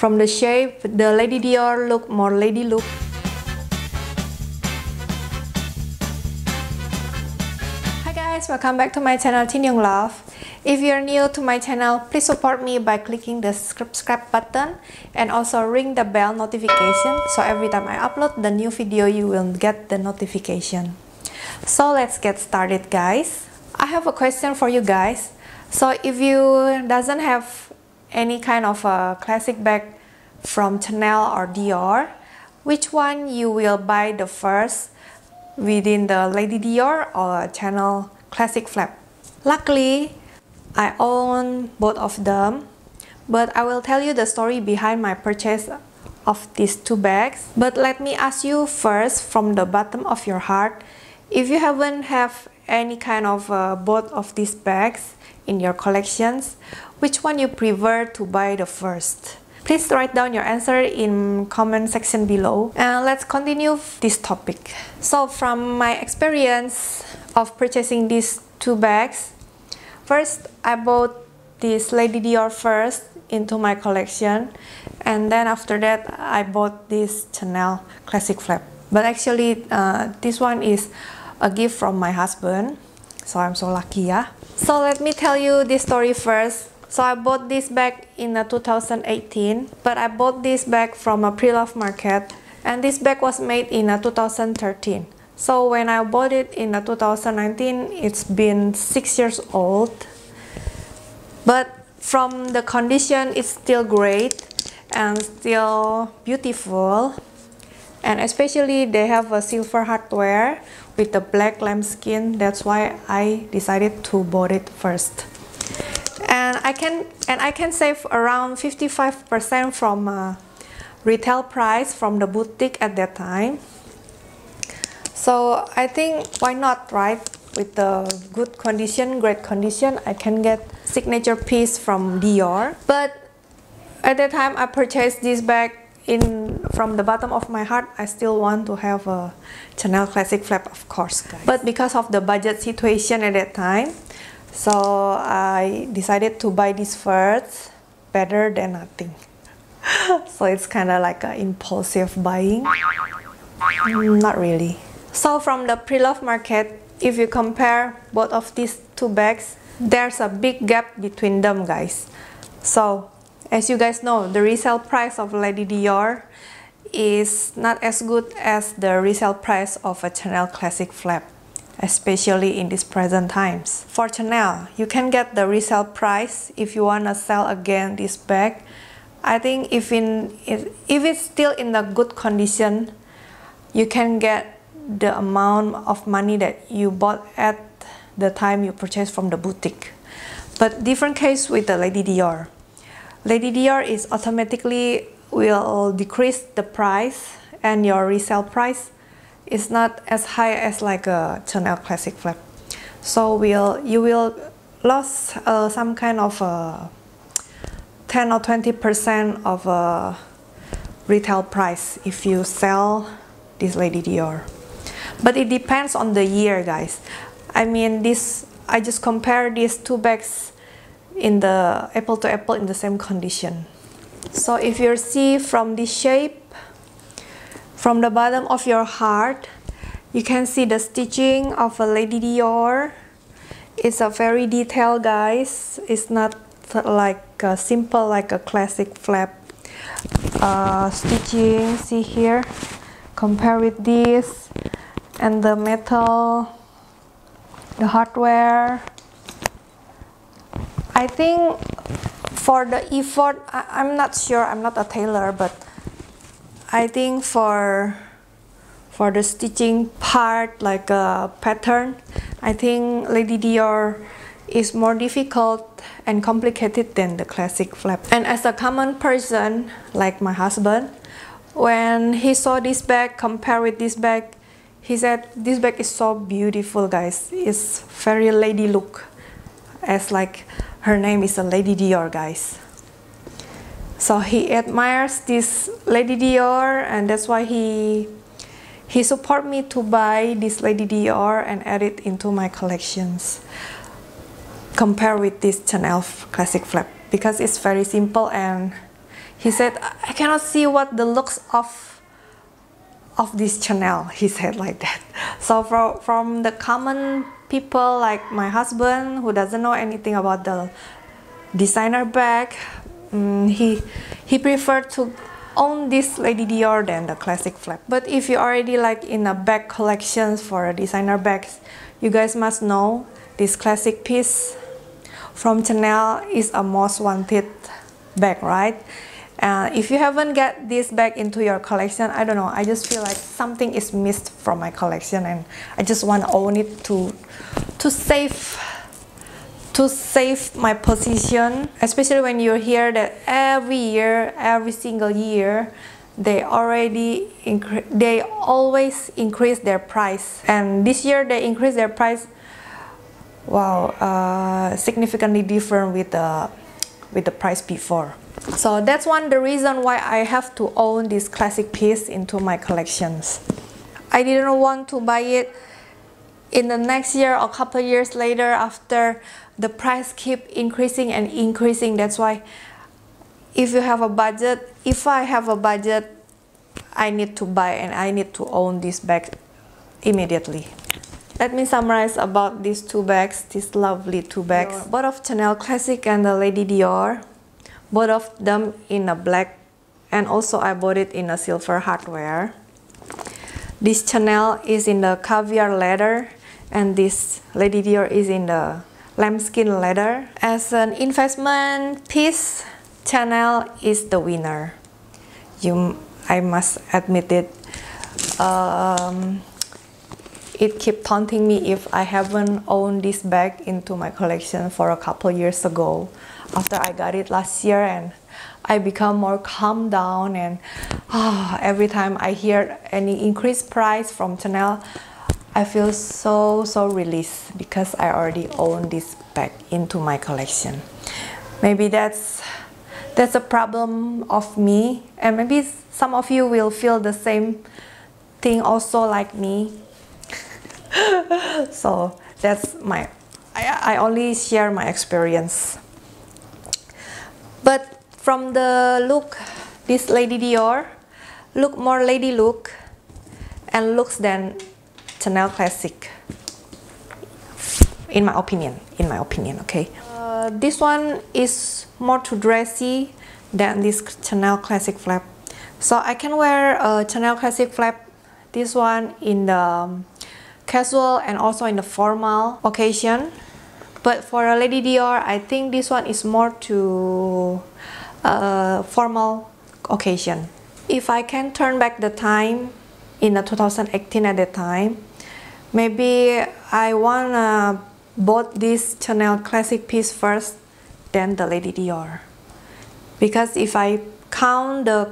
From the shape, the Lady Dior look more lady look. Hi guys, welcome back to my channel Tin Young Love. If you're new to my channel, please support me by clicking the subscribe button and also ring the bell notification so every time I upload the new video you will get the notification. So let's get started guys. I have a question for you guys. So if you doesn't have any kind of a classic bag from Chanel or Dior, which one you will buy the first within the Lady Dior or Chanel classic flap? Luckily, I own both of them, but I will tell you the story behind my purchase of these two bags. But let me ask you first from the bottom of your heart, if you haven't have any kind of both of these bags in your collections, which one you prefer to buy the first? Please write down your answer in comment section below, and let's continue this topic. So from my experience of purchasing these two bags, first I bought this Lady Dior first into my collection, and then after that I bought this Chanel classic flap. But actually this one is a gift from my husband, so I'm so lucky, yeah. So let me tell you this story first. So I bought this bag in 2018, but I bought this bag from a pre-loved market, and this bag was made in 2013. So when I bought it in 2019, it's been 6 years old. But from the condition, it's still great and still beautiful. And especially they have a silver hardware with the black lambskin. That's why I decided to buy it first. And I can save around 55% from retail price from the boutique at that time. So I think why not, right? With the good condition, great condition, I can get signature piece from Dior. But at that time I purchased this bag from the bottom of my heart. I still want to have a Chanel classic flap, of course, guys. But because of the budget situation at that time, so I decided to buy this first, better than nothing. So it's kind of like an impulsive buying. Not really. So from the pre-loved market, if you compare both of these two bags, there's a big gap between them, guys. So as you guys know, the resale price of Lady Dior is not as good as the resale price of a Chanel classic flap, especially in these present times. For Chanel, you can get the resale price if you want to sell again this bag. I think if it's still in the good condition, you can get the amount of money that you bought at the time you purchased from the boutique. But different case with the Lady Dior. Lady Dior is automatically will decrease the price, and your resale price is not as high as like a Chanel classic flap. So you will lose some kind of 10 or 20% of retail price if you sell this Lady Dior. But it depends on the year, guys. I mean, I just compare these two bags in the apple to apple in the same condition. So if you see from this shape, from the bottom of your heart, you can see the stitching of a Lady Dior. It's a very detailed, guys. It's not like simple like a classic flap stitching. See here, compare with this, and the metal, the hardware. I think for the effort, I'm not sure, I'm not a tailor, but I think for the stitching part, like a pattern, I think Lady Dior is more difficult and complicated than the classic flap. And as a common person, like my husband, when he saw this bag compared with this bag, he said this bag is so beautiful, guys. It's very lady look, as like her name is a Lady Dior, guys. So he admires this Lady Dior, and that's why he support me to buy this Lady Dior and add it into my collections. Compare with this Chanel classic flap, because it's very simple and He said, I cannot see what the looks of this Chanel. He said like that. So from the common people like my husband who doesn't know anything about the designer bag, he preferred to own this Lady Dior than the classic flap. But if you already like in a bag collections for designer bags, you guys must know this classic piece from Chanel is a most wanted bag, right? If you haven't got this bag into your collection, I don't know, I just feel like something is missed from my collection, and I just want to own it to save my position, especially when you hear that every single year they always increase their price, and this year they increase their price, wow, significantly different with the price before. So that's the reason why I have to own this classic piece into my collections. I didn't want to buy it in the next year or couple years later after the price keep increasing and increasing. That's why if I have a budget, I need to buy and I need to own this bag immediately. Let me summarize about these two bags, these lovely two bags. Both of Chanel Classic and the Lady Dior, both of them in a black, and also I bought it in a silver hardware. This Chanel is in the caviar leather and this Lady Dior is in the lambskin leather. As an investment piece, Chanel is the winner. I must admit it. It kept taunting me if I haven't owned this bag into my collection for a couple years ago. After I got it last year, and I become more calm down, and every time I hear any increased price from Chanel, I feel so released because I already own this bag into my collection. Maybe that's a problem of me, and maybe some of you will feel the same thing also like me. So that's I only share my experience. But from the look, this Lady Dior look more lady look and looks than Chanel Classic, in my opinion, okay. This one is more too dressy than this Chanel Classic flap. So I can wear a Chanel Classic flap, this one in the casual and also in the formal occasion. But for a Lady Dior, I think this one is more to formal occasion. If I can turn back the time in 2018 at that time, maybe I wanna bought this Chanel Classic piece first, then the Lady Dior. Because if I count the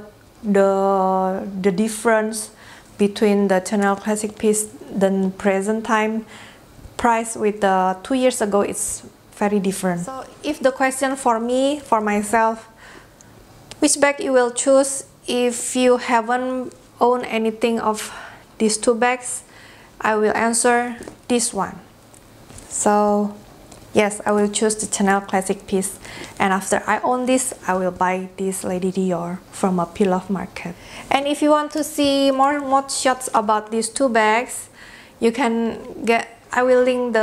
difference between the Chanel Classic piece, the present time price with 2 years ago, it's very different. So if the question for me, for myself, which bag you will choose if you haven't owned anything of these two bags, I will answer this one. So yes, I will choose the Chanel Classic piece, and after I own this, I will buy this Lady Dior from a Pilaf Market. And if you want to see more shots about these two bags, you can get, I will link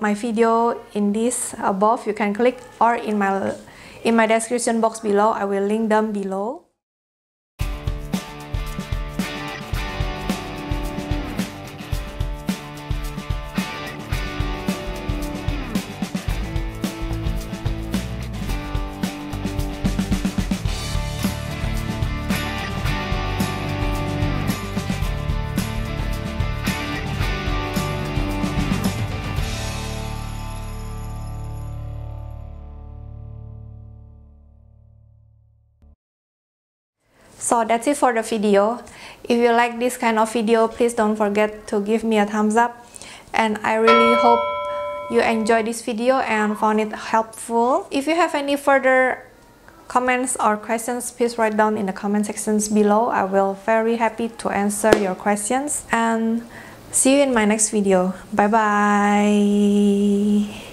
my video in this above. You can click, or in my description box below, I will link them below. So that's it for the video. If you like this kind of video, please don't forget to give me a thumbs up. And I really hope you enjoyed this video and found it helpful. If you have any further comments or questions, please write down in the comment sections below. I will very happy to answer your questions. And see you in my next video. Bye bye.